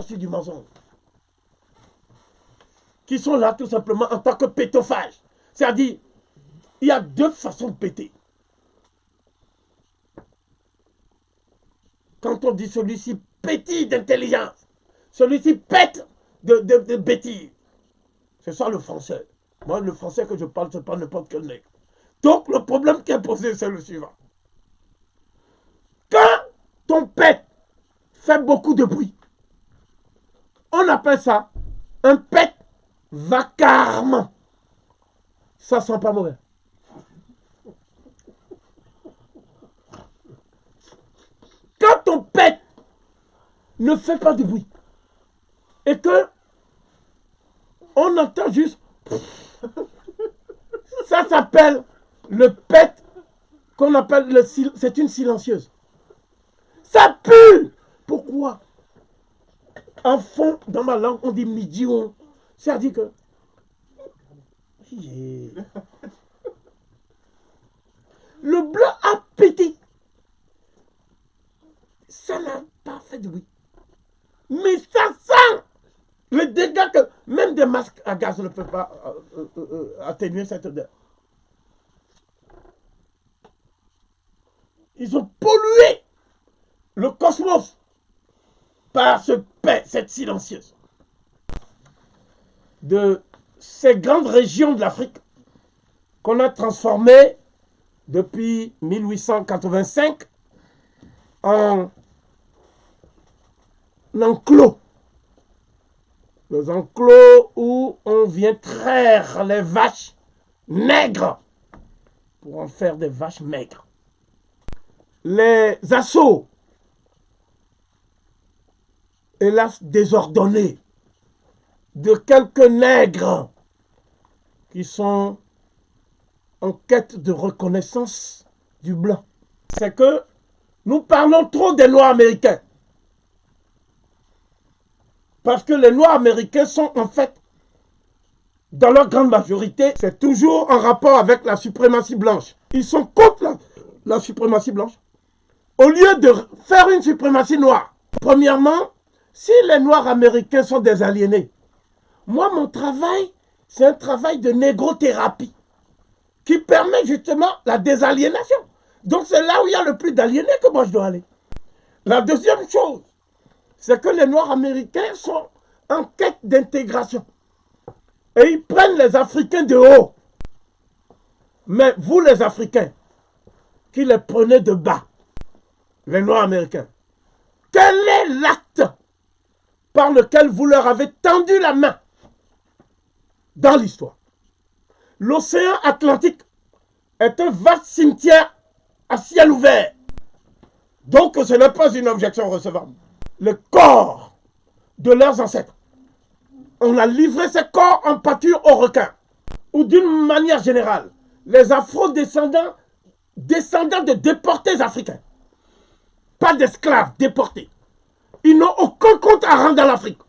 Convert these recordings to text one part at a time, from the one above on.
du mensonge. Qui sont là tout simplement en tant que pétophages. C'est-à-dire, il y a deux façons de péter. Quand on dit celui-ci pétille d'intelligence, celui-ci pète de bêtises. C'est ça le français. Moi, le français que je parle, c'est pas n'importe quel nègre. Donc, le problème qui est posé, c'est le suivant. Quand ton pet fait beaucoup de bruit, on appelle ça un pet vacarme. Ça sent pas mauvais. Quand ton pet ne fait pas de bruit et que on entend juste, ça s'appelle le pet qu'on appelle c'est une silencieuse. Ça pue. Pourquoi? En fond, dans ma langue, on dit midion. C'est-à-dire que le blanc a pété. Ça n'a pas fait de bruit. Mais ça sent le dégât que même des masques à gaz ne peuvent pas atténuer cette odeur. Ils ont pollué le cosmos par cette silencieuse. De ces grandes régions de l'Afrique qu'on a transformées depuis 1885 en enclos. Les enclos où on vient traire les vaches maigres pour en faire des vaches maigres. Les assauts, hélas désordonnés, de quelques nègres qui sont en quête de reconnaissance du blanc. C'est que nous parlons trop des Noirs américains. Parce que les Noirs américains sont en fait, dans leur grande majorité, c'est toujours en rapport avec la suprématie blanche. Ils sont contre la suprématie blanche. Au lieu de faire une suprématie noire, premièrement, si les Noirs américains sont des aliénés, moi, mon travail, c'est un travail de négrothérapie qui permet justement la désaliénation. Donc, c'est là où il y a le plus d'aliénés que moi je dois aller. La deuxième chose, c'est que les Noirs américains sont en quête d'intégration. Et ils prennent les Africains de haut. Mais vous, les Africains, qui les prenez de bas, les Noirs américains, quel est l'acte par lequel vous leur avez tendu la main dans l'histoire? L'océan Atlantique est un vaste cimetière à ciel ouvert. Donc ce n'est pas une objection recevable. Le corps de leurs ancêtres, on a livré ces corps en pâture aux requins. Ou d'une manière générale, les afro-descendants, descendants de déportés africains, pas d'esclaves déportés, ils n'ont aucun compte à rendre dans l'Afrique.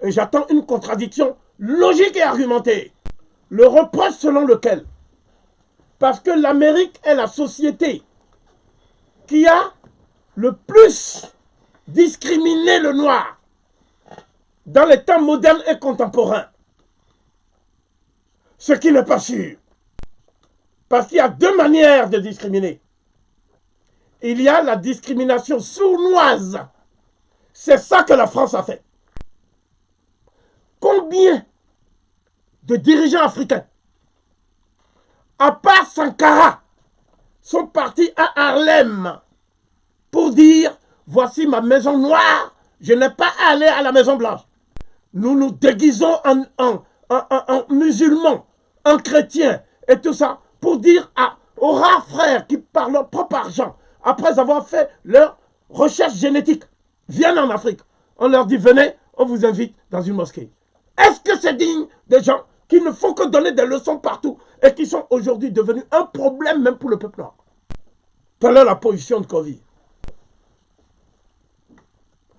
Et j'attends une contradiction logique et argumentée. Le reproche selon lequel, parce que l'Amérique est la société qui a le plus discriminé le noir dans les temps modernes et contemporains. Ce qui n'est pas sûr. Parce qu'il y a deux manières de discriminer. Il y a la discrimination sournoise. C'est ça que la France a fait. Combien de dirigeants africains, à part Sankara, sont partis à Harlem pour dire « Voici ma maison noire, je n'ai pas à aller à la maison blanche. » Nous nous déguisons en musulmans, en chrétiens et tout ça pour dire aux rares frères qui par leur propre argent, après avoir fait leur recherche génétique, viennent en Afrique. On leur dit « Venez, on vous invite dans une mosquée. » Est-ce que c'est digne des gens qui ne font que donner des leçons partout et qui sont aujourd'hui devenus un problème même pour le peuple noir? Telle est la position de Covid.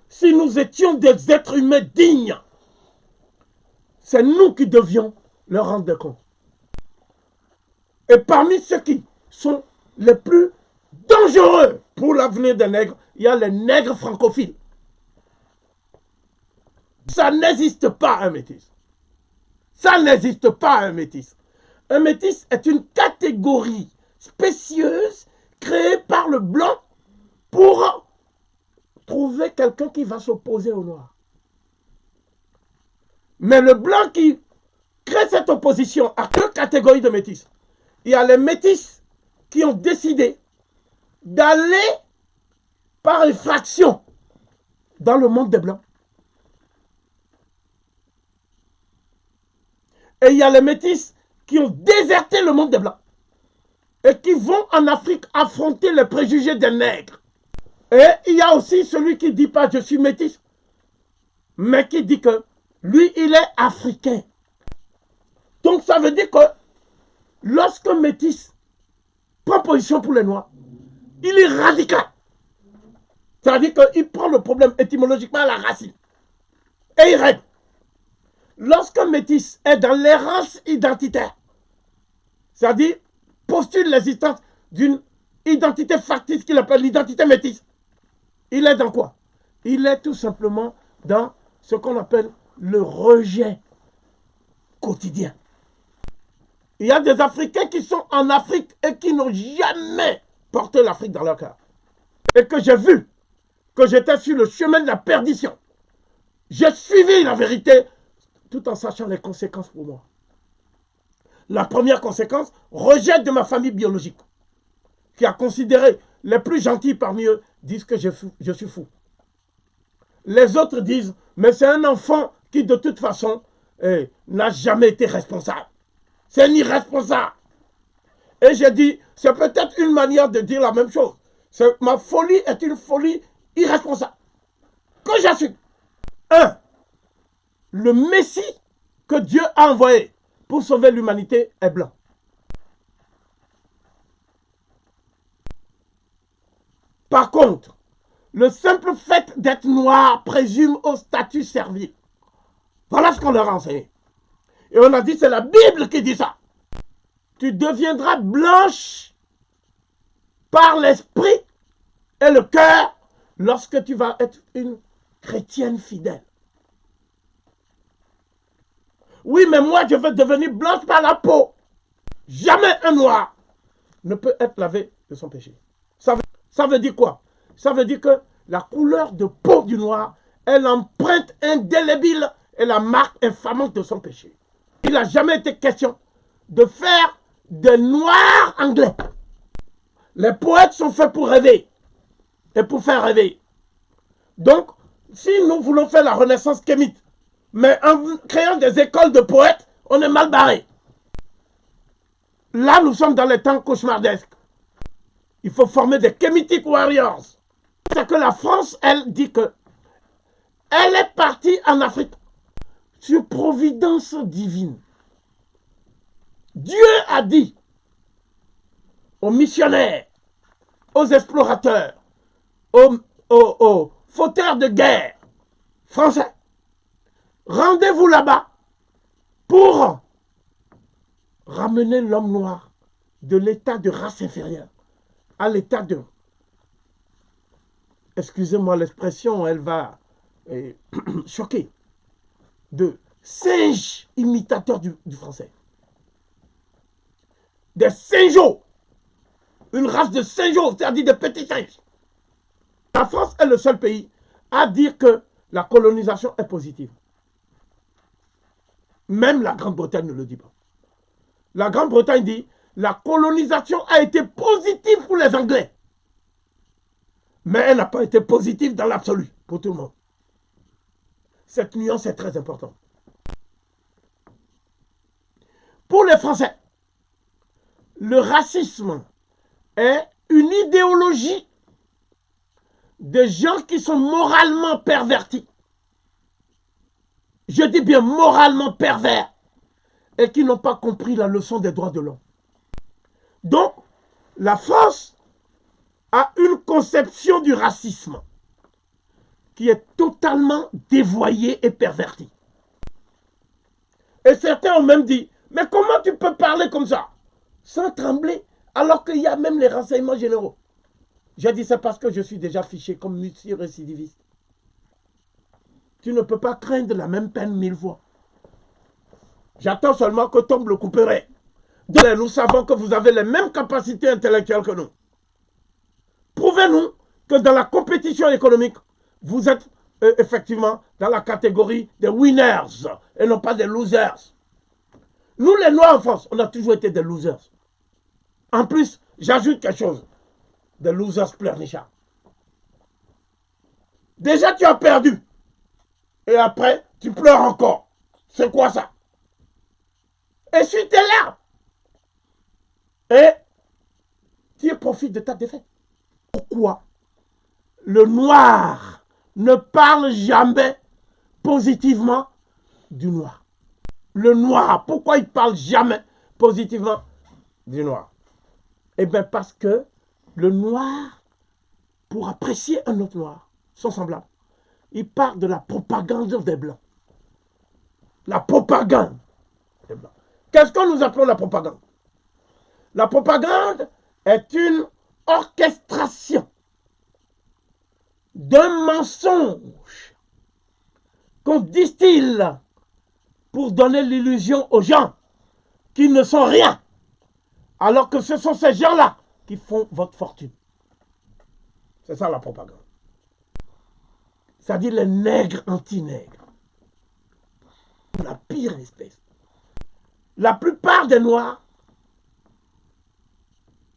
Si nous étions des êtres humains dignes, c'est nous qui devions leur rendre compte. Et parmi ceux qui sont les plus dangereux pour l'avenir des nègres, il y a les nègres francophiles. Ça n'existe pas un métis. Ça n'existe pas un métis. Un métis est une catégorie spécieuse créée par le blanc pour trouver quelqu'un qui va s'opposer au noir. Mais le blanc qui crée cette opposition à deux catégories de métis. Il y a les métis qui ont décidé d'aller par effraction dans le monde des blancs. Et il y a les métis qui ont déserté le monde des blancs et qui vont en Afrique affronter les préjugés des nègres. Et il y a aussi celui qui ne dit pas je suis métis, mais qui dit que lui, il est africain. Donc ça veut dire que lorsqu'un métis prend position pour les noirs, il est radical. Ça veut dire qu'il prend le problème étymologiquement à la racine. Et il règle. Lorsqu'un métis est dans l'errance identitaire, c'est-à-dire postule l'existence d'une identité factice qu'il appelle l'identité métisse, il est dans quoi? Il est tout simplement dans ce qu'on appelle le rejet quotidien. Il y a des Africains qui sont en Afrique et qui n'ont jamais porté l'Afrique dans leur cœur. Et que j'ai vu que j'étais sur le chemin de la perdition. J'ai suivi la vérité tout en sachant les conséquences pour moi. La première conséquence, rejet de ma famille biologique, qui a considéré les plus gentils parmi eux disent que je suis fou. Les autres disent, mais c'est un enfant qui de toute façon n'a jamais été responsable. C'est un irresponsable. Et j'ai dit, c'est peut-être une manière de dire la même chose. Ma folie est une folie irresponsable. Que j'assume. Le Messie que Dieu a envoyé pour sauver l'humanité est blanc. Par contre, le simple fait d'être noir présume au statut servile. Voilà ce qu'on leur a enseigné. Et on a dit, c'est la Bible qui dit ça. Tu deviendras blanche par l'esprit et le cœur lorsque tu vas être une chrétienne fidèle. Oui, mais moi, je veux devenir blanche par la peau. Jamais un noir ne peut être lavé de son péché. Ça veut dire quoi? Ça veut dire que la couleur de peau du noir est l'empreinte indélébile et la marque infamante de son péché. Il n'a jamais été question de faire des noirs anglais. Les poètes sont faits pour rêver et pour faire rêver. Donc, si nous voulons faire la renaissance kémite, mais en créant des écoles de poètes, on est mal barré. Là, nous sommes dans les temps cauchemardesques. Il faut former des Kémitic Warriors. C'est que la France, elle, dit que elle est partie en Afrique sur providence divine. Dieu a dit aux missionnaires, aux explorateurs, aux fauteurs de guerre français, rendez-vous là-bas pour ramener l'homme noir de l'état de race inférieure à l'état de... Excusez-moi l'expression, elle va choquer. De singe imitateur du français. Des singeaux. Une race de singeaux, c'est-à-dire des petits singes. La France est le seul pays à dire que la colonisation est positive. Même la Grande-Bretagne ne le dit pas. La Grande-Bretagne dit la colonisation a été positive pour les Anglais. Mais elle n'a pas été positive dans l'absolu pour tout le monde. Cette nuance est très importante. Pour les Français, le racisme est une idéologie de gens qui sont moralement pervertis. Je dis bien moralement pervers et qui n'ont pas compris la leçon des droits de l'homme. Donc, la France a une conception du racisme qui est totalement dévoyée et pervertie. Et certains ont même dit, mais comment tu peux parler comme ça, sans trembler, alors qu'il y a même les renseignements généraux? J'ai dit, c'est parce que je suis déjà fiché comme multirécidiviste. tu ne peux pas craindre la même peine 1000 fois. J'attends seulement que tombe le couperet. Donc, nous savons que vous avez les mêmes capacités intellectuelles que nous. Prouvez-nous que dans la compétition économique, vous êtes effectivement dans la catégorie des winners et non pas des losers. Nous, les Noirs en France, on a toujours été des losers. En plus, j'ajoute quelque chose. Des losers pleurnichards. Déjà, tu as perdu. Et après, tu pleures encore. C'est quoi ça? Essuie tes larmes. Et tu profites de ta défaite. Pourquoi le noir ne parle jamais positivement du noir? Le noir, pourquoi il ne parle jamais positivement du noir? Eh bien parce que le noir, pour apprécier un autre noir, son semblable, il parle de la propagande des Blancs. La propagande des Blancs. Qu'est-ce que nous appelons la propagande? La propagande est une orchestration d'un mensonge qu'on distille pour donner l'illusion aux gens qui ne sont rien, alors que ce sont ces gens-là qui font votre fortune. C'est ça la propagande. C'est-à-dire les nègres anti-nègres. La pire espèce. La plupart des Noirs,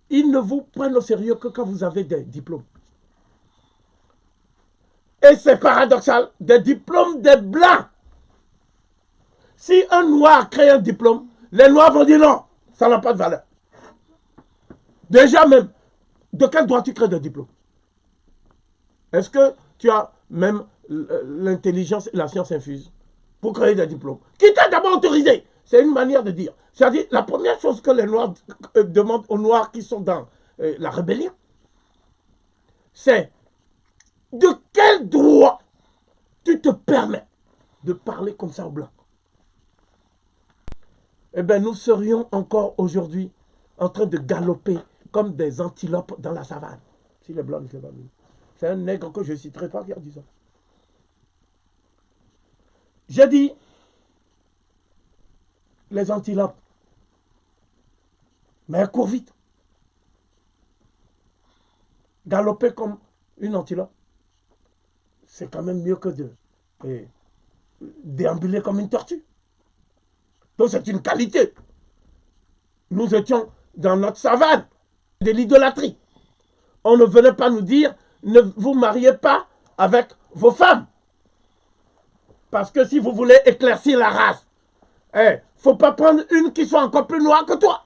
ils ne vous prennent au sérieux que quand vous avez des diplômes. Et c'est paradoxal, des diplômes des Blancs. Si un Noir crée un diplôme, les Noirs vont dire non, ça n'a pas de valeur. Déjà même, de quel droit tu crées des diplômes? Est-ce que tu as même l'intelligence et la science infuse pour créer des diplômes? Qui t'a d'abord autorisé? C'est une manière de dire. C'est-à-dire, la première chose que les Noirs demandent aux Noirs qui sont dans la rébellion, c'est de quel droit tu te permets de parler comme ça aux Blancs? Eh bien, nous serions encore aujourd'hui en train de galoper comme des antilopes dans la savane. Si les Blancs ne sont pas venus. C'est un nègre que je ne citerai pas qui a dit ça. J'ai dit, les antilopes, mais elles courent vite. Galoper comme une antilope, c'est quand même mieux que de déambuler comme une tortue. Donc c'est une qualité. Nous étions dans notre savane de l'idolâtrie. On ne venait pas nous dire, ne vous mariez pas avec vos femmes. Parce que si vous voulez éclaircir la race, il ne faut pas prendre une qui soit encore plus noire que toi.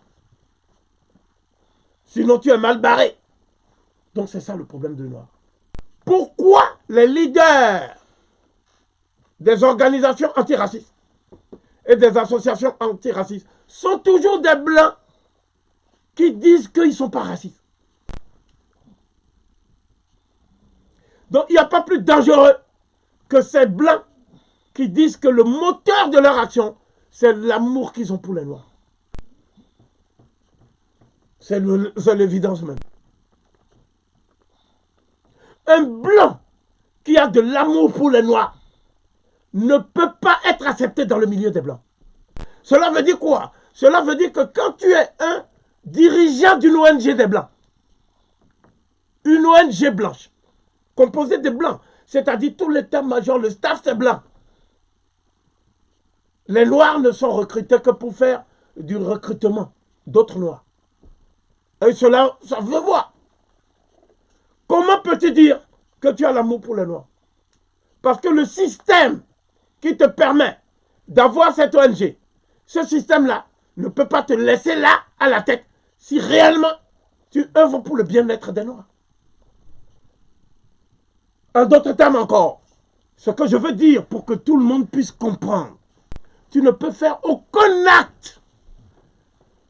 Sinon tu es mal barré. Donc c'est ça le problème du noir. Pourquoi les leaders des organisations antiracistes et des associations antiracistes sont toujours des Blancs qui disent qu'ils ne sont pas racistes? Donc il n'y a pas plus dangereux que ces Blancs qui disent que le moteur de leur action, c'est l'amour qu'ils ont pour les Noirs. C'est l'évidence même. Un Blanc qui a de l'amour pour les Noirs ne peut pas être accepté dans le milieu des Blancs. Cela veut dire quoi? Cela veut dire que quand tu es un dirigeant d'une ONG des Blancs, une ONG blanche, composée de Blancs, c'est-à-dire tout l'état-major, le staff c'est blanc. Les Noirs ne sont recrutés que pour faire du recrutement d'autres Noirs. Et cela, ça veut voir. Comment peux-tu dire que tu as l'amour pour les Noirs? Parce que le système qui te permet d'avoir cette ONG, ce système-là ne peut pas te laisser là, à la tête, si réellement tu œuvres pour le bien-être des Noirs. En d'autres termes encore, ce que je veux dire pour que tout le monde puisse comprendre, tu ne peux faire aucun acte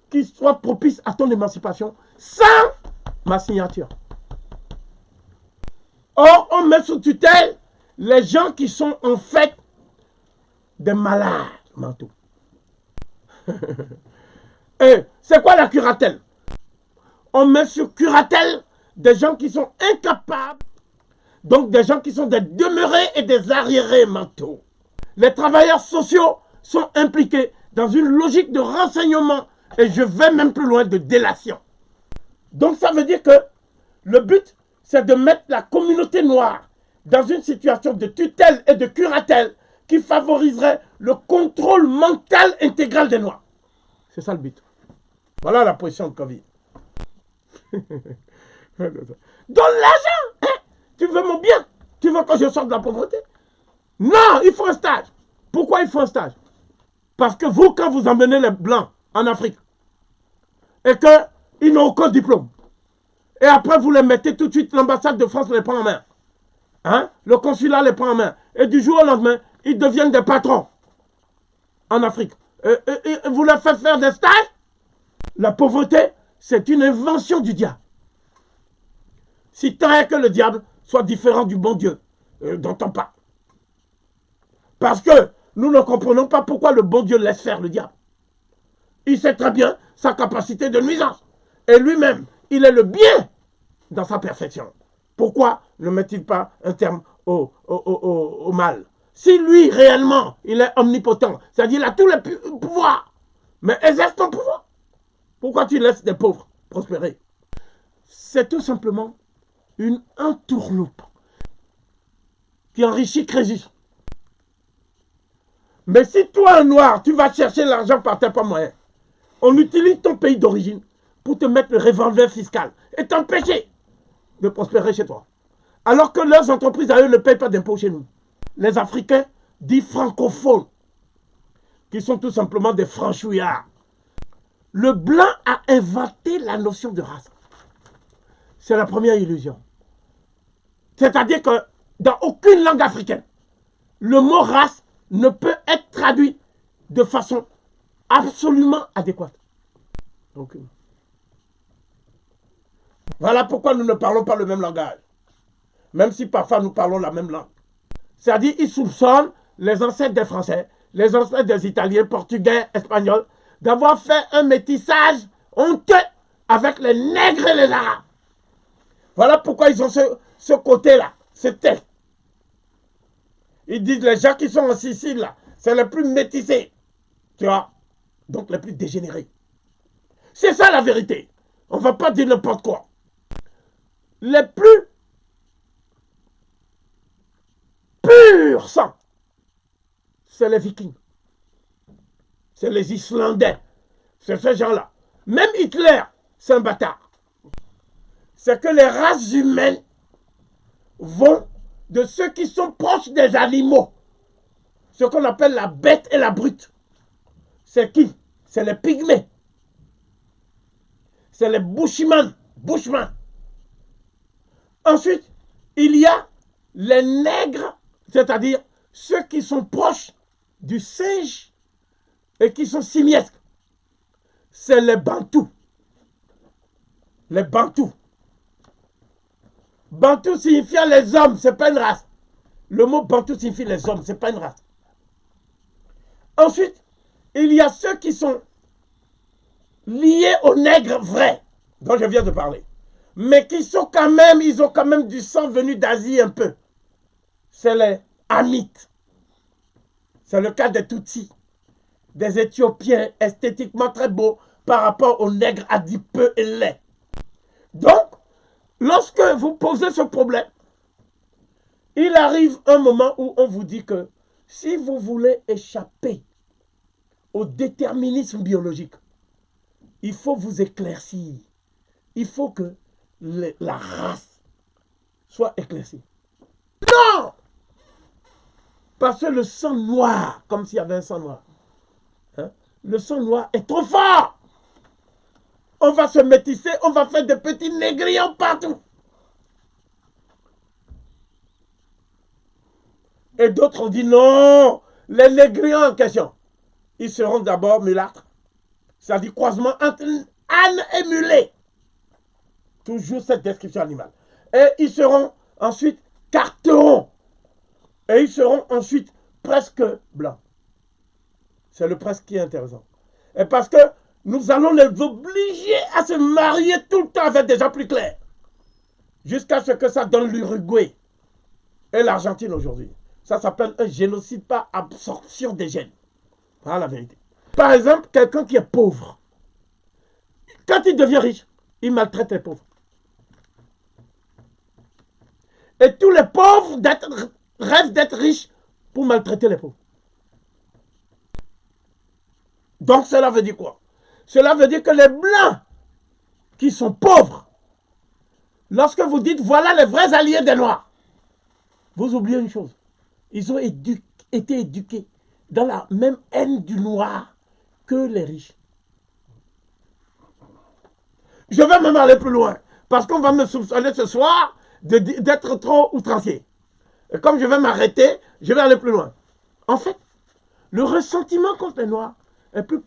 qui soit propice à ton émancipation sans ma signature. Or, on met sous tutelle les gens qui sont en fait des malades mentaux. Et c'est quoi la curatelle? On met sur curatelle des gens qui sont incapables Donc des gens qui sont des demeurés et des arriérés mentaux. Les travailleurs sociaux sont impliqués dans une logique de renseignement et je vais même plus loin de délation. Donc ça veut dire que le but, c'est de mettre la communauté noire dans une situation de tutelle et de curatelle qui favoriserait le contrôle mental intégral des Noirs. C'est ça le but. Voilà la position de Covid. Donne l'argent, hein? Tu veux mon bien? Tu veux que je sorte de la pauvreté? Non, il faut un stage. Pourquoi il faut un stage? Parce que vous, quand vous emmenez les Blancs en Afrique, et qu'ils n'ont aucun diplôme, et après vous les mettez tout de suite, l'ambassade de France les prend en main. Hein? Le consulat les prend en main. Et du jour au lendemain, ils deviennent des patrons en Afrique. Et vous leur faites faire des stages? La pauvreté, c'est une invention du diable. Si tant est que le diable soit différent du bon Dieu, dont on parle. Parce que nous ne comprenons pas pourquoi le bon Dieu laisse faire le diable. Il sait très bien sa capacité de nuisance. Et lui-même, il est le bien dans sa perfection. Pourquoi ne met-il pas un terme au mal? Si lui, réellement, il est omnipotent, c'est-à-dire il a tous les pouvoirs, mais exerce ton pouvoir. Pourquoi tu laisses des pauvres prospérer? C'est tout simplement une entourloupe qui enrichit Crésus. Mais si toi, un noir, tu vas chercher l'argent par tes propres moyens, on utilise ton pays d'origine pour te mettre le revolver fiscal et t'empêcher de prospérer chez toi. Alors que leurs entreprises à eux ne payent pas d'impôts chez nous. Les Africains dits francophones, qui sont tout simplement des franchouillards. Le blanc a inventé la notion de race. C'est la première illusion. C'est-à-dire que dans aucune langue africaine, le mot race ne peut être traduit de façon absolument adéquate. Donc, voilà pourquoi nous ne parlons pas le même langage. Même si parfois nous parlons la même langue. C'est-à-dire qu'ils soupçonnent les ancêtres des Français, les ancêtres des Italiens, Portugais, Espagnols, d'avoir fait un métissage honteux avec les nègres et les arabes. Voilà pourquoi ils ont ce côté-là, ce test. Ils disent les gens qui sont en Sicile, là, c'est les plus métissés. Tu vois? Donc les plus dégénérés. C'est ça la vérité. On ne va pas dire n'importe quoi. Les plus purs sang, c'est les Vikings. C'est les Islandais. C'est ces gens-là. Même Hitler, c'est un bâtard. C'est que les races humaines vont de ceux qui sont proches des animaux. Ce qu'on appelle la bête et la brute. C'est qui? C'est les pygmées. C'est les bushman. Ensuite, il y a les nègres, c'est-à-dire ceux qui sont proches du singe et qui sont simiesques. C'est les bantous. Les bantous. Bantou signifiant les hommes, ce n'est pas une race. Le mot bantou signifie les hommes, ce n'est pas une race. Ensuite, il y a ceux qui sont liés aux nègres vrais, dont je viens de parler. Mais qui sont quand même, ils ont quand même du sang venu d'Asie un peu. C'est les Hamites. C'est le cas des Tutsis, des Éthiopiens esthétiquement très beaux par rapport aux nègres adipeux et laids. Donc, lorsque vous posez ce problème, il arrive un moment où on vous dit que si vous voulez échapper au déterminisme biologique, il faut vous éclaircir. Il faut que la race soit éclaircie. Non! Parce que le sang noir, comme s'il y avait un sang noir, hein, le sang noir est trop fort. On va se métisser, on va faire des petits négrillons partout. Et d'autres ont dit non, les négrillons en question, ils seront d'abord mulâtres. C'est-à-dire croisement entre âne et mulet. Toujours cette description animale. Et ils seront ensuite carterons. Et ils seront ensuite presque blancs. C'est le presque qui est intéressant. Et parce que nous allons les obliger à se marier tout le temps avec des gens plus clairs. Jusqu'à ce que ça donne l'Uruguay. et l'Argentine aujourd'hui. Ça s'appelle un génocide par absorption des gènes. Voilà la vérité. Par exemple, quelqu'un qui est pauvre, quand il devient riche, il maltraite les pauvres. Et tous les pauvres rêvent d'être riches pour maltraiter les pauvres. Donc cela veut dire quoi? Cela veut dire que les blancs qui sont pauvres, lorsque vous dites voilà les vrais alliés des noirs, vous oubliez une chose. Ils ont été éduqués dans la même haine du noir que les riches. Je vais même aller plus loin, parce qu'on va me soupçonner ce soir d'être trop outrancier. Et comme je vais m'arrêter, je vais aller plus loin. En fait, le ressentiment contre les noirs est plus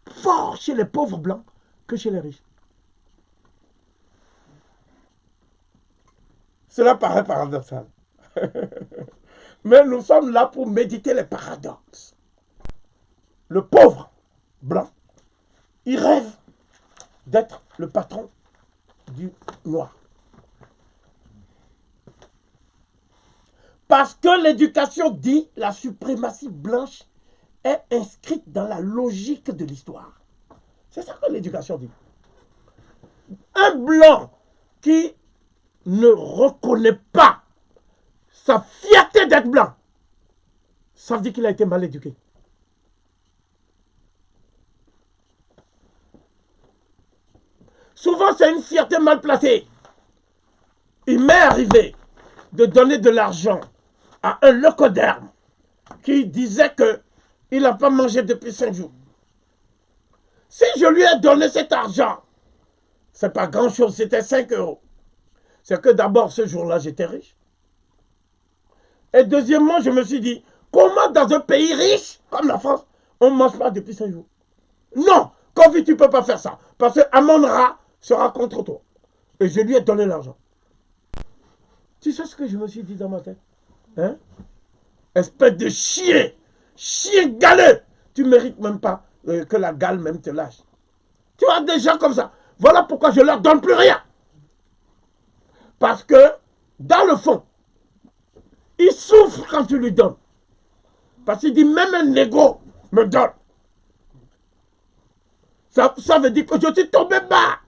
fort chez les pauvres blancs que chez les riches. Cela paraît paradoxal. Mais nous sommes là pour méditer les paradoxes. Le pauvre blanc, il rêve d'être le patron du noir. Parce que l'éducation dit la suprématie blanche est inscrite dans la logique de l'histoire. C'est ça que l'éducation dit. Un blanc qui ne reconnaît pas sa fierté d'être blanc, ça veut dire qu'il a été mal éduqué. Souvent, c'est une fierté mal placée. Il m'est arrivé de donner de l'argent à un locoderme qui disait qu'il n'a pas mangé depuis 5 jours. Si je lui ai donné cet argent, ce n'est pas grand-chose, c'était 5 euros. C'est que d'abord, ce jour-là, j'étais riche. Et deuxièmement, je me suis dit, comment dans un pays riche comme la France, on ne mange pas depuis 5 jours? Non, Covid, tu ne peux pas faire ça. Parce que Amon-Ra sera contre toi. Et je lui ai donné l'argent. Tu sais ce que je me suis dit dans ma tête? Hein? Espèce de chien! Chien galeux! Tu ne mérites même pas que la gale même te lâche. Tu as des gens comme ça. Voilà pourquoi je ne leur donne plus rien. Parce que, dans le fond, il souffre quand tu lui donnes. Parce qu'il dit, même un négro me donne. Ça veut dire que je suis tombé bas.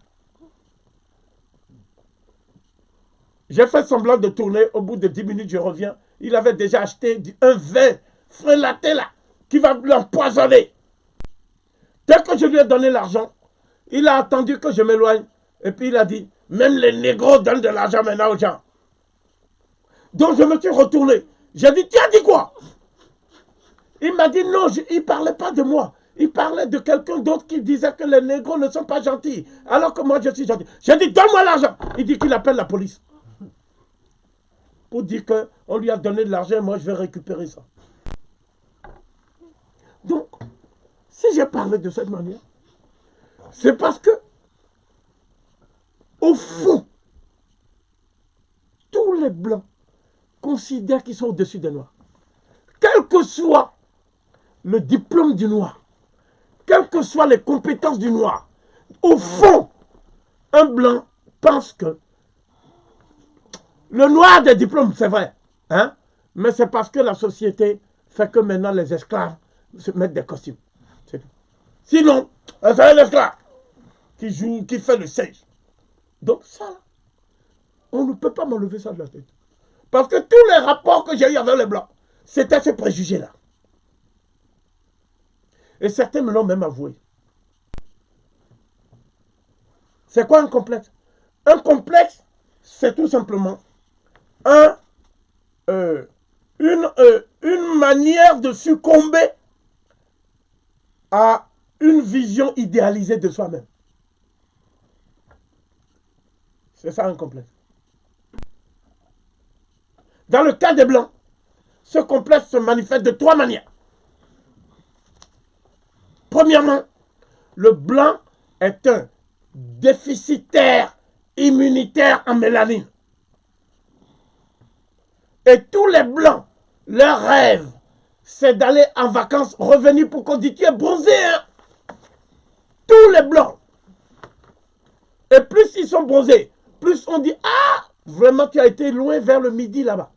J'ai fait semblant de tourner. Au bout de 10 minutes, je reviens. Il avait déjà acheté un vin frélaté là, qui va l'empoisonner. Dès que je lui ai donné l'argent, il a attendu que je m'éloigne. Et puis il a dit, même les négros donnent de l'argent maintenant aux gens. Donc je me suis retourné. J'ai dit, tu as dit quoi? Il m'a dit, non, il ne parlait pas de moi. Il parlait de quelqu'un d'autre qui disait que les négros ne sont pas gentils. Alors que moi, je suis gentil. J'ai dit, donne-moi l'argent. Il dit qu'il appelle la police. Pour dire qu'on lui a donné de l'argent et moi, je vais récupérer ça. Donc, si j'ai parlé de cette manière, c'est parce que, au fond, tous les Blancs considèrent qu'ils sont au-dessus des Noirs. Quel que soit le diplôme du Noir, quelles que soient les compétences du Noir, au fond, un Blanc pense que le Noir a des diplômes, c'est vrai, hein? Mais c'est parce que la société fait que maintenant les esclaves se mettent des costumes. Sinon, c'est un esclave qui joue, qui fait le singe. Donc ça, on ne peut pas m'enlever ça de la tête. Parce que tous les rapports que j'ai eu avec les Blancs, c'était ce préjugé-là. Et certains me l'ont même avoué. C'est quoi un complexe? Un complexe, c'est tout simplement une manière de succomber à une vision idéalisée de soi-même. C'est ça un complexe. Dans le cas des Blancs, ce complexe se manifeste de 3 manières. Premièrement, le Blanc est un déficitaire immunitaire en mélanine. Et tous les Blancs, leur rêve, c'est d'aller en vacances, revenir pour qu'on dise tu es bronzé. Hein? Tous les Blancs. Et plus ils sont bronzés, plus on dit ah, vraiment tu as été loin vers le midi là-bas.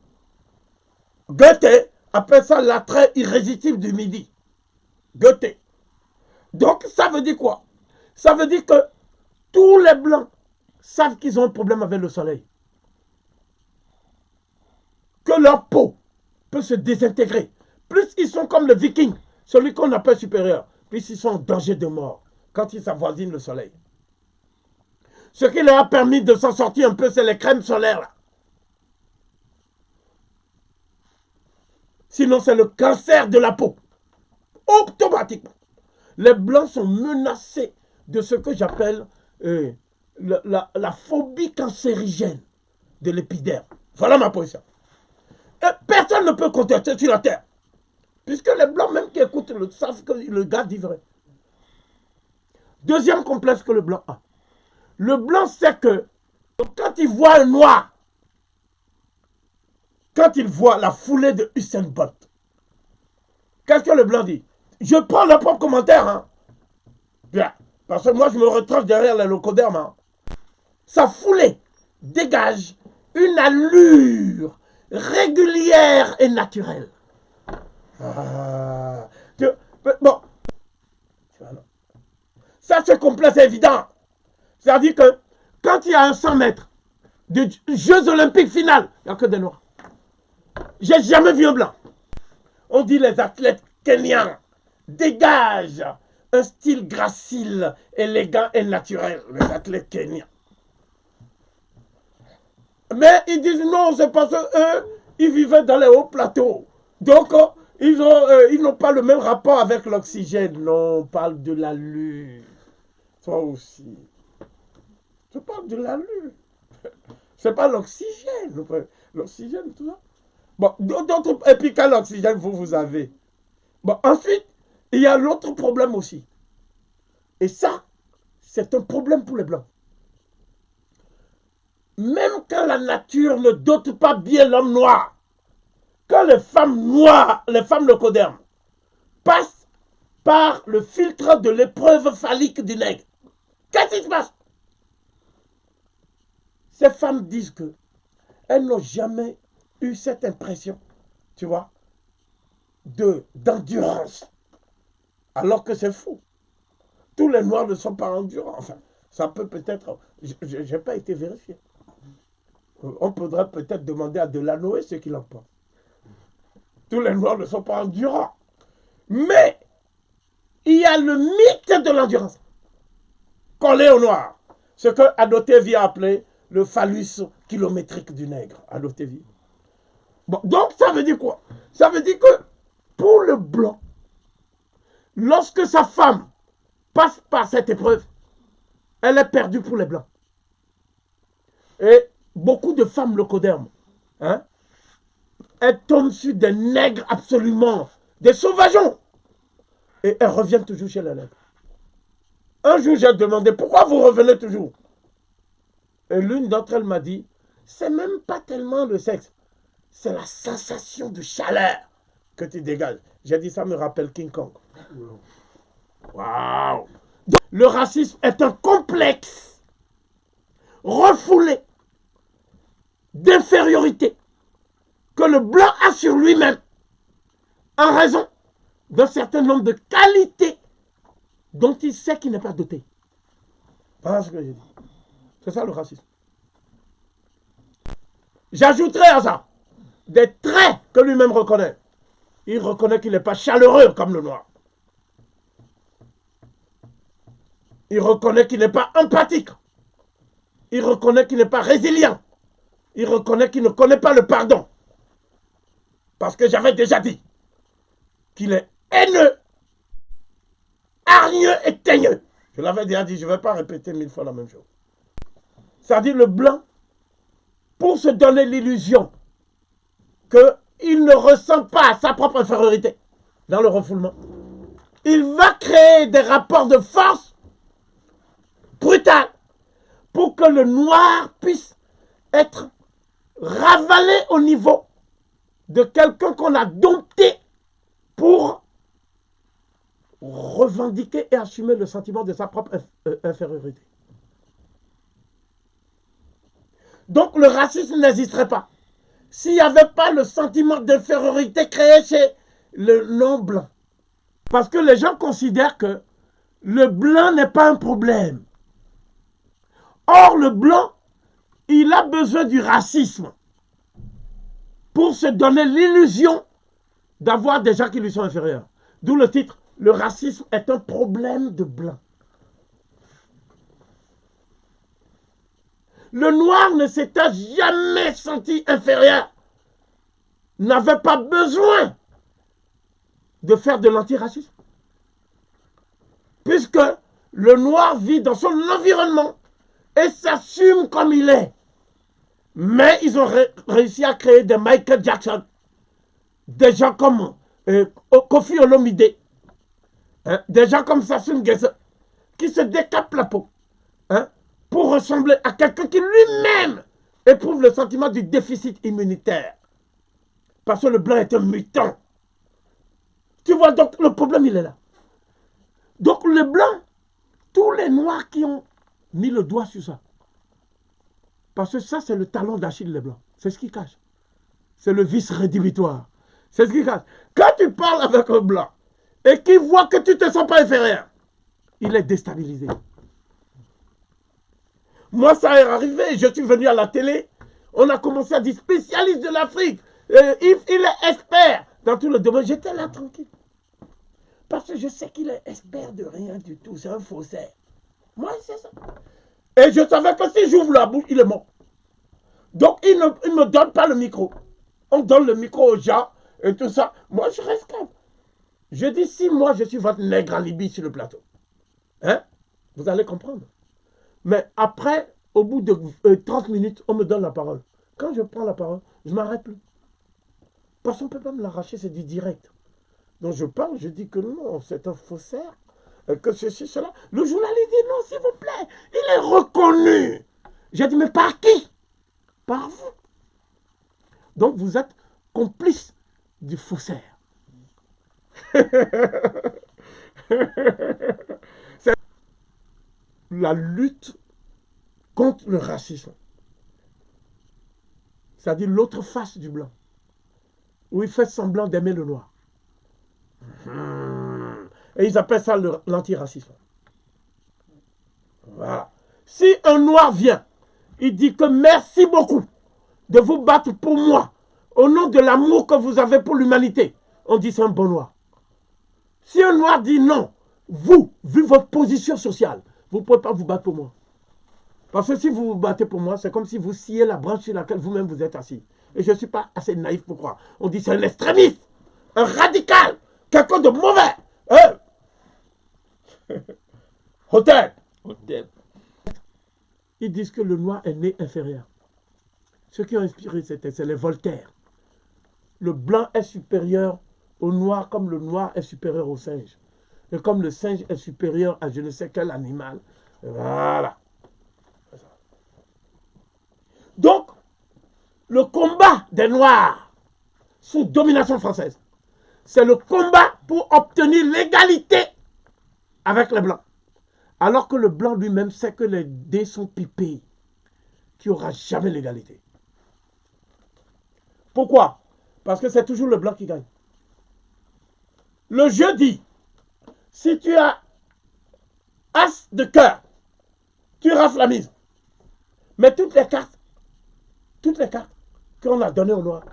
Goethe appelle ça l'attrait irrésistible du midi. Goethe. Donc, ça veut dire quoi? Ça veut dire que tous les Blancs savent qu'ils ont un problème avec le soleil. Que leur peau peut se désintégrer. Plus ils sont comme le Viking, celui qu'on appelle supérieur, plus ils sont en danger de mort quand ils s'avoisinent le soleil. Ce qui leur a permis de s'en sortir un peu, c'est les crèmes solaires là. Sinon, c'est le cancer de la peau. Automatiquement. Les Blancs sont menacés de ce que j'appelle la phobie cancérigène de l'épiderme. Voilà ma position. Et personne ne peut contester sur la terre. Puisque les Blancs, même qui écoutent, savent que le gars dit vrai. Deuxième complexe que le Blanc a. Le Blanc sait que quand il voit un Noir, quand il voit la foulée de Usain Bolt, qu'est-ce que le Blanc dit? Je prends leur propre commentaire. Hein. Bien. Parce que moi, je me retranche derrière les locodermes. Hein. Sa foulée dégage une allure régulière et naturelle. Ah. Bon. Ça, c'est complexe, c'est évident. C'est-à-dire que quand il y a un 100 mètres de Jeux Olympiques finales, il n'y a que des Noirs. J'ai jamais vu un Blanc. On dit les athlètes kenyans dégagent un style gracile, élégant et naturel. Les athlètes kenyans. Mais ils disent non, c'est parce qu'eux, ils vivaient dans les hauts plateaux. Donc, ils n'ont pas le même rapport avec l'oxygène. Non, on parle de la lune. Toi aussi. Je parle de la lune. C'est pas l'oxygène. L'oxygène, tout ça. Bon, d'autres. Et puis, quel oxygène vous avez? Bon, ensuite, il y a l'autre problème aussi. Et ça, c'est un problème pour les Blancs. Même quand la nature ne dote pas bien l'homme noir, quand les femmes noires, les femmes leucodermes, passent par le filtre de l'épreuve phallique du nègre, qu'est-ce qui se passe? Ces femmes disent que elles n'ont jamais eu cette impression, tu vois, d'endurance. Alors que c'est faux. Tous les Noirs ne sont pas endurants. Enfin, ça peut peut-être... Je n'ai pas été vérifié. On pourrait peut-être demander à Delanoë ce qu'il en pense. Tous les Noirs ne sont pas endurants. Mais il y a le mythe de l'endurance collé au Noir. Ce que Adotevi a appelé le phallus kilométrique du nègre. Adotevi. Bon, donc ça veut dire quoi? Ça veut dire que pour le Blanc, lorsque sa femme passe par cette épreuve, elle est perdue pour les Blancs. Et beaucoup de femmes leucodermes, hein, elles tombent sur des nègres absolument, des sauvageons. Et elles reviennent toujours chez les nègres. Un jour, j'ai demandé, pourquoi vous revenez toujours? Et l'une d'entre elles m'a dit, c'est même pas tellement le sexe, c'est la sensation de chaleur que tu dégages. J'ai dit, ça me rappelle King Kong. Waouh! Le racisme est un complexe refoulé d'infériorité que le Blanc a sur lui-même en raison d'un certain nombre de qualités dont il sait qu'il n'est pas doté. Voilà ce que j'ai dit. C'est ça le racisme. J'ajouterai à ça des traits que lui-même reconnaît. Il reconnaît qu'il n'est pas chaleureux comme le Noir. Il reconnaît qu'il n'est pas empathique. Il reconnaît qu'il n'est pas résilient. Il reconnaît qu'il ne connaît pas le pardon. Parce que j'avais déjà dit qu'il est haineux, hargneux et teigneux. Je l'avais déjà dit, je ne vais pas répéter 1000 fois la même chose. C'est-à-dire le Blanc, pour se donner l'illusion qu'il ne ressent pas sa propre infériorité dans le refoulement, il va créer des rapports de force brutaux pour que le Noir puisse être ravalé au niveau de quelqu'un qu'on a dompté pour revendiquer et assumer le sentiment de sa propre infériorité. Donc le racisme n'existerait pas s'il n'y avait pas le sentiment d'infériorité créé chez le non-blanc. Parce que les gens considèrent que le blanc n'est pas un problème. Or, le blanc, il a besoin du racisme pour se donner l'illusion d'avoir des gens qui lui sont inférieurs. D'où le titre, le racisme est un problème de blanc. Le noir ne s'était jamais senti inférieur, n'avait pas besoin de faire de l'antiracisme. Puisque le noir vit dans son environnement et s'assume comme il est. Mais ils ont réussi à créer des Michael Jackson, des gens comme Kofi Olomide, hein, des gens comme Sassou Nguesso, qui se décapent la peau, hein, pour ressembler à quelqu'un qui lui-même éprouve le sentiment du déficit immunitaire. Parce que le blanc est un mutant. Tu vois, donc le problème, il est là. Donc le blanc, tous les noirs qui ont mis le doigt sur ça, parce que ça, c'est le talon d'Achille des blancs. C'est ce qui cache. C'est le vice rédhibitoire. C'est ce qui cache. Quand tu parles avec un blanc et qu'il voit que tu ne te sens pas inférieur, il est déstabilisé. Moi, ça est arrivé. Je suis venu à la télé. On a commencé à dire spécialiste de l'Afrique. Il est expert dans tout le domaine. J'étais là tranquille. Parce que je sais qu'il est expert de rien du tout. C'est un faussaire. Moi, c'est ça. Et je savais que si j'ouvre la bouche, il est mort. Donc, il ne me donne pas le micro. On donne le micro aux gens et tout ça. Moi, je reste calme. Je dis, si moi, je suis votre nègre en Libye sur le plateau, hein, vous allez comprendre. Mais après, au bout de 30 minutes, on me donne la parole. Quand je prends la parole, je ne m'arrête plus. Parce qu'on ne peut pas me l'arracher, c'est du direct. Donc, je parle, je dis que non, c'est un faussaire. Que ceci, cela. Le journaliste dit non, s'il vous plaît. Il est reconnu. J'ai dit, mais par qui? Par vous. Donc, vous êtes complice du faussaire. C'est la lutte contre le racisme. C'est-à-dire l'autre face du blanc. Où il fait semblant d'aimer le noir. Et ils appellent ça l'antiracisme. Voilà. Si un noir vient, il dit que merci beaucoup de vous battre pour moi, au nom de l'amour que vous avez pour l'humanité, on dit c'est un bon noir. Si un noir dit non, vous, vu votre position sociale, vous ne pouvez pas vous battre pour moi. Parce que si vous vous battez pour moi, c'est comme si vous sciez la branche sur laquelle vous-même vous êtes assis. Et je ne suis pas assez naïf pour croire. On dit c'est un extrémiste, un radical, quelqu'un de mauvais. Hôtel. Ils disent que le noir est né inférieur. Ceux qui ont inspiré ces textes, c'est les Voltaire. Le blanc est supérieur au noir comme le noir est supérieur au singe. Et comme le singe est supérieur à je ne sais quel animal. Voilà. Donc, le combat des noirs sous domination française, c'est le combat pour obtenir l'égalité avec les blancs. Alors que le blanc lui-même sait que les dés sont pipés, qu'il n'y aura jamais l'égalité. Pourquoi? Parce que c'est toujours le blanc qui gagne. Le jeu dit, si tu as as de cœur, tu rafles la mise. Mais toutes les cartes qu'on a données au noir,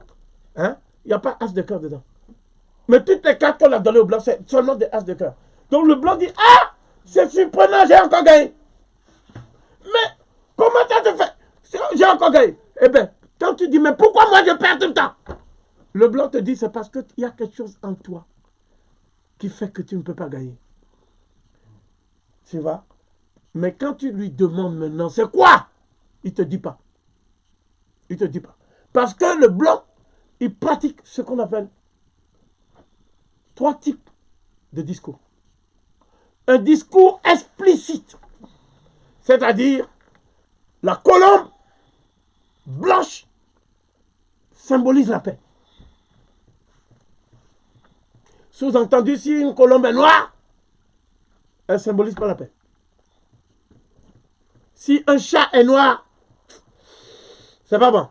hein, il n'y a pas as de cœur dedans. Mais toutes les cartes qu'on a données au blanc, c'est seulement des as de cœur. Donc le blanc dit, ah, c'est surprenant, j'ai encore gagné. Mais comment ça se fait? J'ai encore gagné. Eh bien, quand tu dis, mais pourquoi moi je perds tout le temps? Le blanc te dit, c'est parce qu'il y a quelque chose en toi qui fait que tu ne peux pas gagner. Tu vois? Mais quand tu lui demandes maintenant, c'est quoi? Il ne te dit pas. Il ne te dit pas. Parce que le blanc, il pratique ce qu'on appelle 3 types de discours. Un discours explicite, c'est-à-dire la colombe blanche symbolise la paix. Sous-entendu, si une colombe est noire, elle ne symbolise pas la paix. Si un chat est noir, c'est pas bon.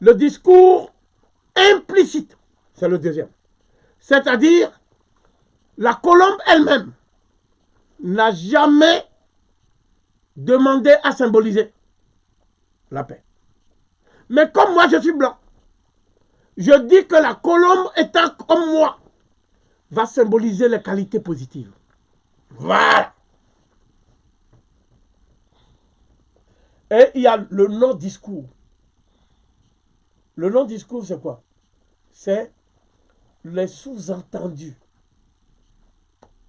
le discours implicite, c'est le deuxième. C'est-à-dire, la colombe elle-même n'a jamais demandé à symboliser la paix. Mais comme moi je suis blanc, je dis que la colombe étant comme moi va symboliser les qualités positives. Voilà. Et il y a le non-discours. Le non-discours, c'est quoi? C'est les sous-entendus.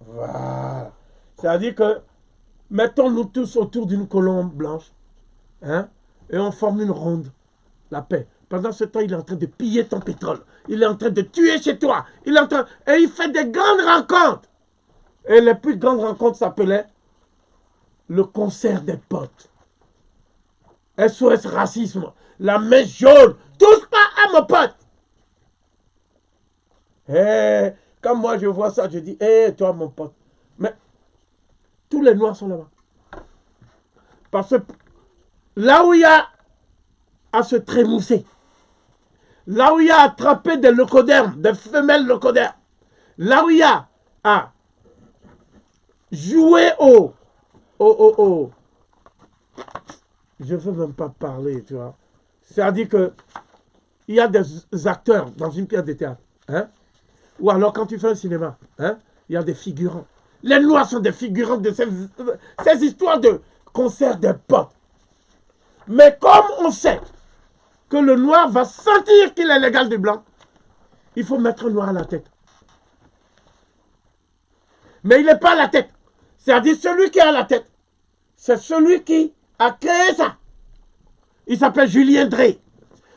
Voilà. C'est-à-dire que, mettons-nous tous autour d'une colombe blanche, hein, et on forme une ronde, la paix. Pendant ce temps, il est en train de piller ton pétrole. Il est en train de tuer chez toi. Il est en train... Et il fait des grandes rencontres. Et les plus grandes rencontres s'appelaient le concert des potes. SOS racisme. La main jaune. Touche pas à mon pote. Et quand moi je vois ça, je dis, hé, toi mon pote. Mais tous les noirs sont là-bas. Parce que là où il y a à se trémousser, là où il y a à attraper des leucodermes, des femelles leucodermes, là où il y a à jouer je ne veux même pas parler, tu vois. C'est-à-dire que il y a des acteurs dans une pièce de théâtre, hein? Ou alors quand tu fais un cinéma, hein? Il y a des figurants. Les noirs sont des figurants de ces histoires de concert des potes. Mais comme on sait que le noir va sentir qu'il est l'égal du blanc, il faut mettre un noir à la tête. Mais il n'est pas à la tête. C'est-à-dire celui qui est à la tête, c'est celui qui a créé ça. Il s'appelle Julien Drey.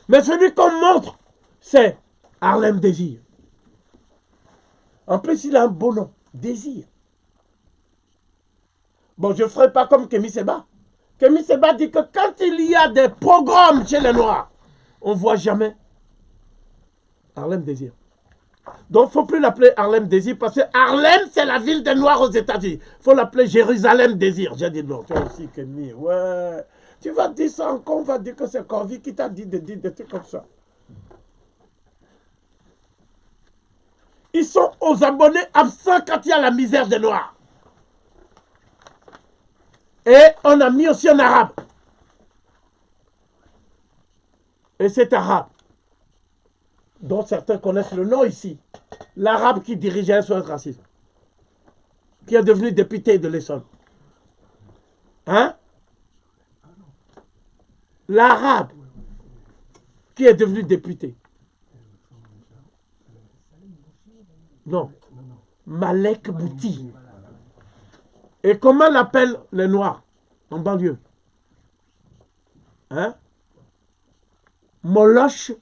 Mais celui qu'on montre, c'est Harlem Désir. En plus, il a un beau nom, Désir. Bon, je ne ferai pas comme Kémy Séba. Kémy Séba dit que quand il y a des pogroms chez les Noirs, on ne voit jamais Harlem Désir. Donc, il ne faut plus l'appeler Harlem Désir parce que Harlem, c'est la ville des Noirs aux États-Unis. Il faut l'appeler Jérusalem Désir. J'ai dit non, toi aussi, Kémy, ouais. Tu vas dire ça encore, on va dire que c'est Corvi qui t'a dit de dire des trucs comme ça. Ils sont aux abonnés absents quand il y a la misère des Noirs. Et on a mis aussi un arabe. Et cet arabe, dont certains connaissent le nom ici, l'arabe qui dirigeait SOS Racisme, qui est devenu député de l'Essonne. Hein? L'arabe qui est devenu député. Non. Malek Bouti. Et comment l'appellent les Noirs en banlieue? Hein? Moloch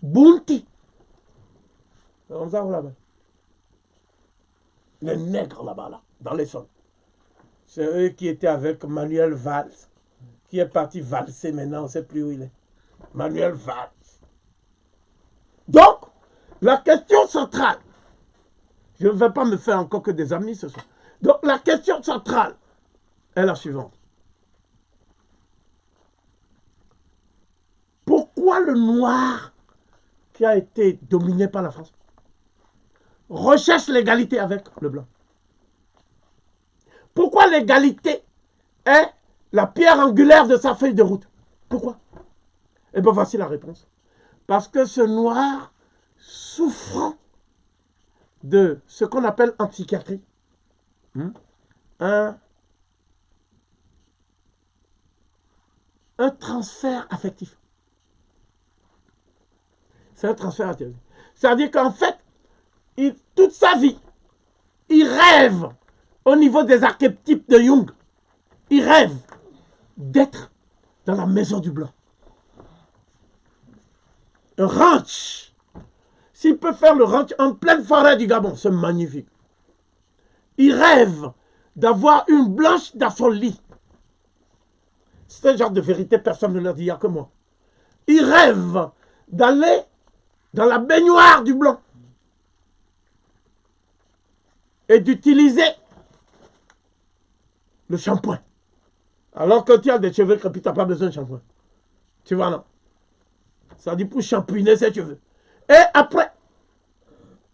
Bounti. On va là-bas. Les nègres là-bas, là, dans les sols. C'est eux qui étaient avec Manuel Valls, qui est parti valser maintenant, on ne sait plus où il est. Manuel Valls. Donc, la question centrale, je ne vais pas me faire encore que des amis ce soir. Donc, la question centrale est la suivante. Pourquoi le noir qui a été dominé par la France recherche l'égalité avec le blanc? Pourquoi l'égalité est la pierre angulaire de sa feuille de route? Pourquoi? Eh bien, voici la réponse. Parce que ce noir souffrant de ce qu'on appelle en psychiatrie un transfert affectif. C'est un transfert affectif. C'est-à-dire qu'en fait, toute sa vie, il rêve au niveau des archétypes de Jung. Il rêve d'être dans la maison du blanc. Un ranch. S'il peut faire le ranch en pleine forêt du Gabon, c'est magnifique. Il rêve d'avoir une blanche dans son lit. C'est un genre de vérité, personne ne l'a dit, il n'y a que moi. Il rêve d'aller dans la baignoire du blanc et d'utiliser le shampoing. Alors que tu as des cheveux crépus, tu n'as pas besoin de shampoing. Tu vois, non? Ça dit pour champouiner ses cheveux. Et après,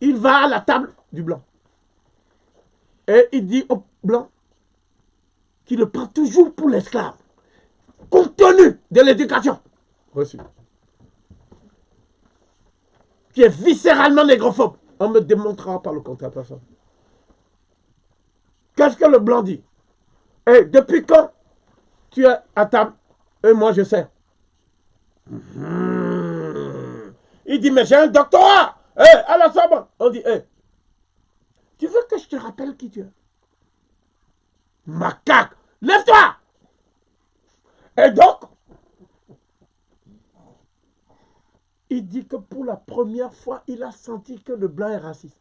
il va à la table du blanc. Et il dit au blanc qu'il le prend toujours pour l'esclave. Compte tenu de l'éducation reçue. Qui est viscéralement négrophobe. On me démontrera par le contraire personne. Qu'est-ce que le blanc dit? Et depuis quand tu es à table et moi je sais. Il dit, mais j'ai un doctorat. À la Sorbonne. On dit, tu veux que je te rappelle qui tu es? Macaque, lève-toi. Et donc, il dit que pour la première fois, il a senti que le blanc est raciste.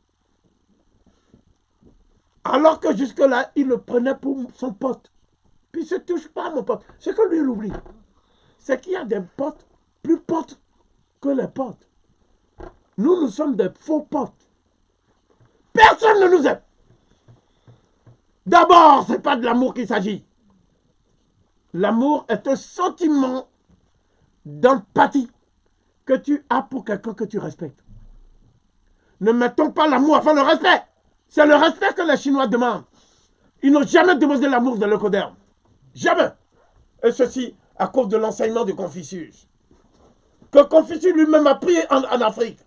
Alors que jusque-là, il le prenait pour son pote. Puis il ne se touche pas, mon pote. Ce que lui, il oublie, c'est qu'il y a des potes plus potes que les potes. Nous sommes des faux potes. Personne ne nous aime. D'abord, ce n'est pas de l'amour qu'il s'agit. L'amour est un sentiment d'empathie que tu as pour quelqu'un que tu respectes. Ne mettons pas l'amour avant le respect. C'est le respect que les Chinois demandent. Ils n'ont jamais demandé l'amour de l'Eucoderme. Jamais. Et ceci à cause de l'enseignement de Confucius. Que Confucius lui-même a pris en Afrique.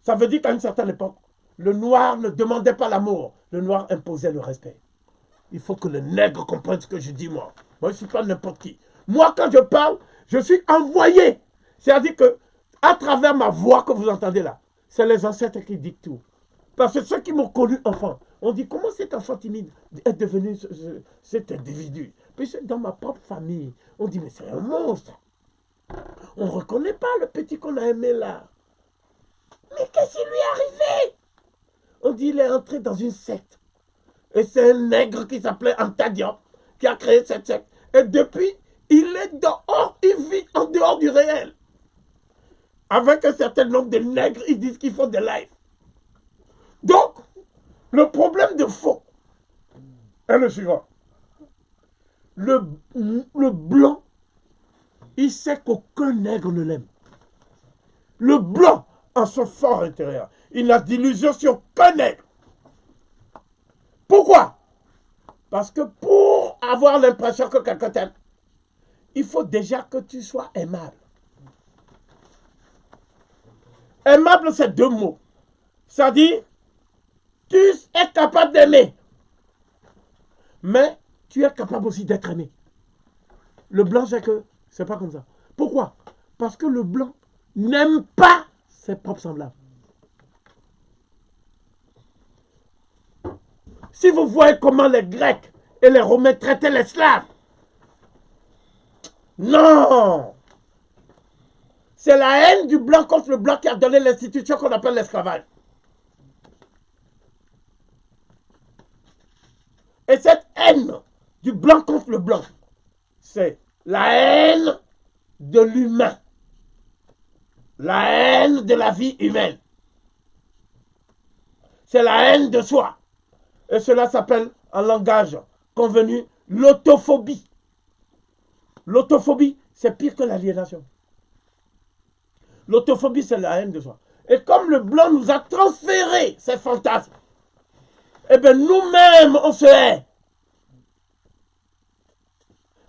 Ça veut dire qu'à une certaine époque, le noir ne demandait pas l'amour. Le noir imposait le respect. Il faut que le nègre comprenne ce que je dis, moi. Moi, je ne suis pas n'importe qui. Moi, quand je parle, je suis envoyé. C'est-à-dire que, à travers ma voix que vous entendez là, c'est les ancêtres qui dictent tout. Parce que ceux qui m'ont connu enfant, on dit, comment cet enfant timide est devenu cet individu? Puis c'est dans ma propre famille. On dit, mais c'est un monstre. On ne reconnaît pas le petit qu'on a aimé là. Mais qu'est-ce qui lui est arrivé? On dit, il est entré dans une secte. Et c'est un nègre qui s'appelait Anta Diop qui a créé cette secte. Et depuis, il est dehors, il vit en dehors du réel. Avec un certain nombre de nègres, ils disent qu'ils font des lives. Donc, le problème de faux est le suivant. Le blanc, il sait qu'aucun nègre ne l'aime. Le blanc, en son fort intérieur, il n'a d'illusion sur aucun nègre. Pourquoi? Parce que pour avoir l'impression que quelqu'un t'aime, il faut déjà que tu sois aimable. Aimable, c'est deux mots. Ça dit, tu es capable d'aimer, mais tu es capable aussi d'être aimé. Le blanc, c'est que c'est pas comme ça. Pourquoi? Parce que le blanc n'aime pas ses propres semblables. Si vous voyez comment les Grecs et les Romains traitaient les Slaves, non! C'est la haine du blanc contre le blanc qui a donné l'institution qu'on appelle l'esclavage. Et cette haine du blanc contre le blanc, c'est la haine de l'humain. La haine de la vie humaine. C'est la haine de soi. Et cela s'appelle, en langage convenu, l'autophobie. L'autophobie, c'est pire que l'aliénation. L'autophobie, c'est la haine de soi. Et comme le blanc nous a transféré ces fantasmes, eh bien nous-mêmes, on se hait.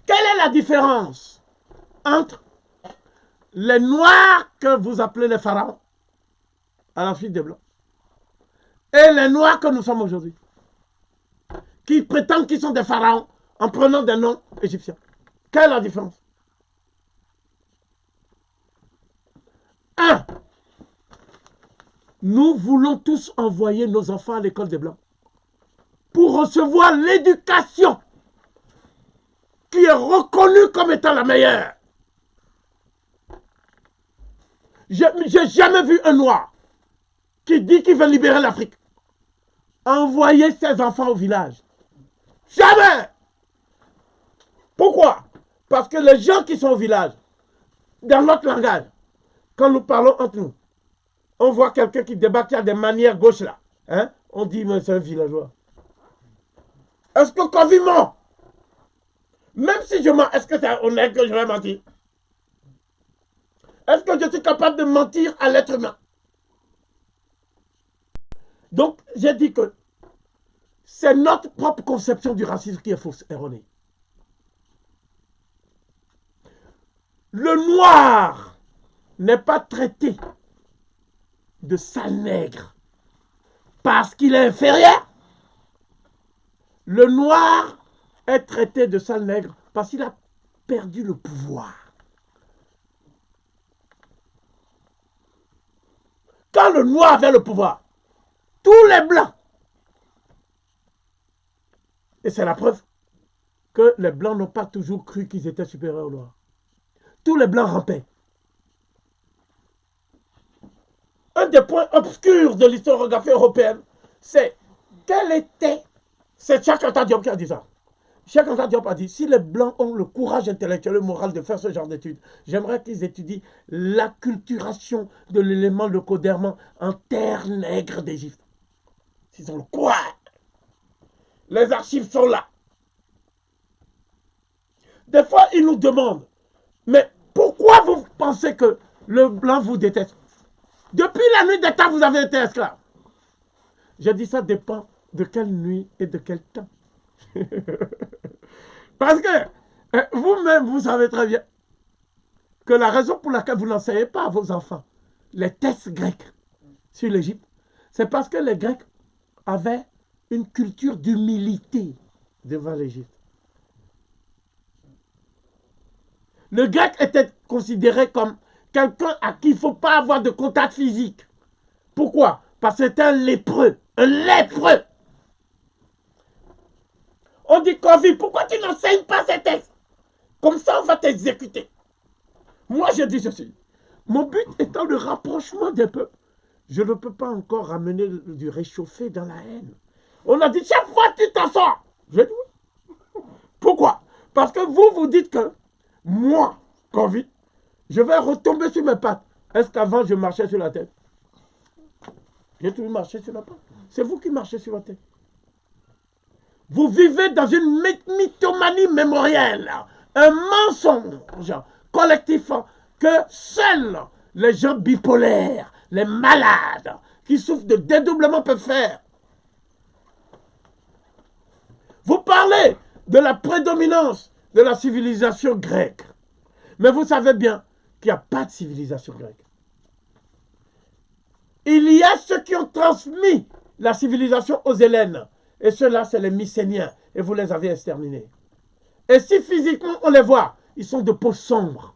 Quelle est la différence entre les noirs que vous appelez les pharaons, à la suite des blancs, et les noirs que nous sommes aujourd'hui, qui prétendent qu'ils sont des pharaons en prenant des noms égyptiens? Quelle est la différence? Un, nous voulons tous envoyer nos enfants à l'école des Blancs pour recevoir l'éducation qui est reconnue comme étant la meilleure. J'ai jamais vu un noir qui dit qu'il veut libérer l'Afrique envoyer ses enfants au village. Jamais! Pourquoi? Parce que les gens qui sont au village, dans notre langage, quand nous parlons entre nous, on voit quelqu'un qui débat qui a des manières gauches là. Hein? On dit, mais c'est un villageois. Est-ce que quand il ment, même si je mens, est-ce que c'est honnête que je vais mentir? Est-ce que je suis capable de mentir à l'être humain? Donc, j'ai dit que c'est notre propre conception du racisme qui est fausse, erronée. Le noir n'est pas traité de sale nègre parce qu'il est inférieur. Le noir est traité de sale nègre parce qu'il a perdu le pouvoir. Quand le noir avait le pouvoir, tous les blancs, et c'est la preuve que les blancs n'ont pas toujours cru qu'ils étaient supérieurs aux noirs. Tous les blancs rampaient. Un des points obscurs de l'historiographie européenne, c'est quel était... C'est Cheikh Anta Diop qui a dit ça. Cheikh Anta Diop a dit, si les Blancs ont le courage intellectuel et moral de faire ce genre d'études, j'aimerais qu'ils étudient l'acculturation de l'élément leucodermant en terre nègre d'Égypte. Ils ont le courage. Les archives sont là. Des fois, ils nous demandent, mais pourquoi vous pensez que le blanc vous déteste? Depuis la nuit des temps, vous avez été esclave. Je dis ça dépend de quelle nuit et de quel temps. Parce que vous-même, vous savez très bien que la raison pour laquelle vous n'enseignez pas à vos enfants les tests grecs sur l'Égypte, c'est parce que les Grecs avaient une culture d'humilité devant l'Égypte. Le grec était considéré comme quelqu'un à qui il ne faut pas avoir de contact physique. Pourquoi? Parce que c'est un lépreux. Un lépreux. On dit, Kofi, pourquoi tu n'enseignes pas ces textes? Comme ça, on va t'exécuter. Moi, je dis ceci. Mon but étant le rapprochement des peuples. Je ne peux pas encore ramener du réchauffé dans la haine. On a dit, chaque fois, tu t'en sors. Je dis oui. Pourquoi? Parce que vous dites que moi, Kofi, je vais retomber sur mes pattes. Est-ce qu'avant, je marchais sur la tête? J'ai toujours marché sur la patte. C'est vous qui marchez sur la tête. Vous vivez dans une mythomanie mémorielle, un mensonge collectif que seuls les gens bipolaires, les malades, qui souffrent de dédoublement peuvent faire. Vous parlez de la prédominance de la civilisation grecque. Mais vous savez bien qu'il n'y a pas de civilisation grecque. Il y a ceux qui ont transmis la civilisation aux Hellènes. Et ceux-là, c'est les Mycéniens. Et vous les avez exterminés. Et si physiquement on les voit, ils sont de peau sombre.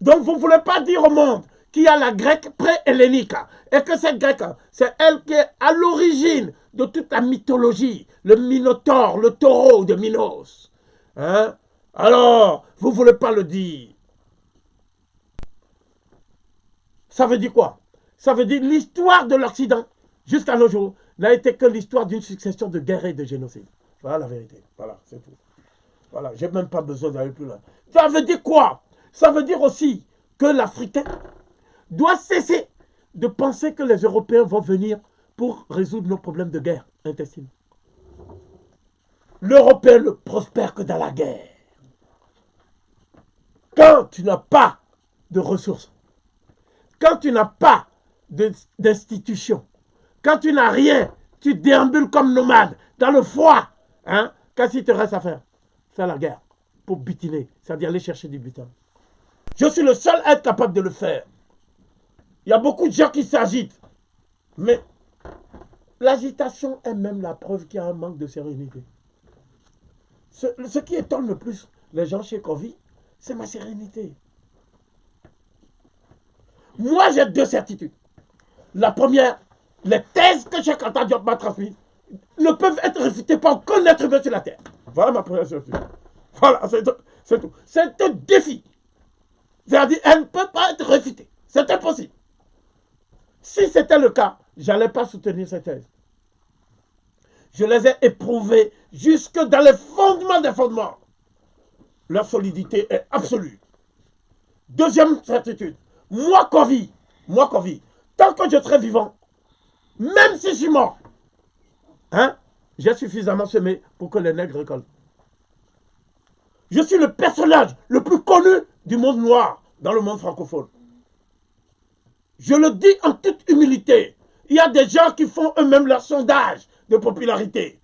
Donc vous ne voulez pas dire au monde qu'il y a la grecque pré-hellénique. Et que cette grecque, c'est elle qui est à l'origine de toute la mythologie. Le Minotaure, le taureau de Minos. Hein? Alors, vous ne voulez pas le dire. Ça veut dire quoi? Ça veut dire l'histoire de l'Occident, jusqu'à nos jours, n'a été que l'histoire d'une succession de guerres et de génocides. Voilà la vérité. Voilà, c'est tout. Voilà, j'ai même pas besoin d'aller plus loin. Ça veut dire quoi? Ça veut dire aussi que l'Africain doit cesser de penser que les Européens vont venir pour résoudre nos problèmes de guerre intestine. L'Européen ne prospère que dans la guerre. Quand tu n'as pas de ressources, quand tu n'as pas d'institutions, quand tu n'as rien, tu déambules comme nomade, dans le froid. Hein? Qu'est-ce qu'il te reste à faire? Faire la guerre pour butiner, c'est-à-dire aller chercher du butin. Je suis le seul à être capable de le faire. Il y a beaucoup de gens qui s'agitent. Mais l'agitation est même la preuve qu'il y a un manque de sérénité. Ce qui étonne le plus les gens chez Kofi, c'est ma sérénité. Moi, j'ai deux certitudes. La première, les thèses que Cheikh Anta Diop m'a transmises ne peuvent être réfutées par aucun être humain sur la terre. Voilà ma première certitude. Voilà, c'est tout. C'est un défi. C'est-à-dire, elle ne peut pas être réfutée. C'est impossible. Si c'était le cas, je n'allais pas soutenir ces thèses. Je les ai éprouvées jusque dans les fondements des fondements. Leur solidité est absolue. Deuxième certitude. Moi, Kofi, tant que je serai vivant, même si je suis mort, hein, j'ai suffisamment semé pour que les nègres récoltent. Je suis le personnage le plus connu du monde noir dans le monde francophone. Je le dis en toute humilité. Il y a des gens qui font eux-mêmes leur sondage de popularité.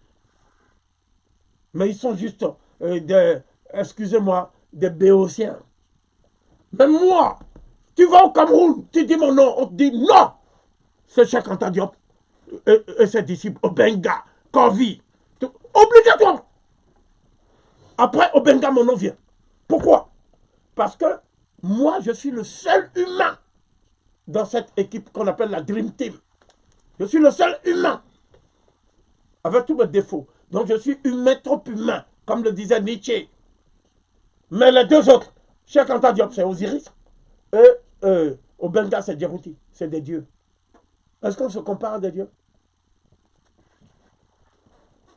Mais ils sont juste excusez-moi, des béotiens. Même moi, tu vas au Cameroun, tu dis mon nom, on te dit non. C'est Cheikh Anta Diop et ses disciples, Obenga, Korvi. Obligatoire. Après Obenga, mon nom vient. Pourquoi? Parce que moi, je suis le seul humain dans cette équipe qu'on appelle la Dream Team. Je suis le seul humain, avec tous mes défauts. Donc je suis humain, trop humain, comme le disait Nietzsche. Mais les deux autres, Cheikh Anta Diop, c'est Osiris, et Obenga, c'est Djibouti, c'est des dieux. Est-ce qu'on se compare à des dieux?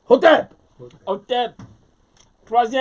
Hotep. Hotep. Troisième.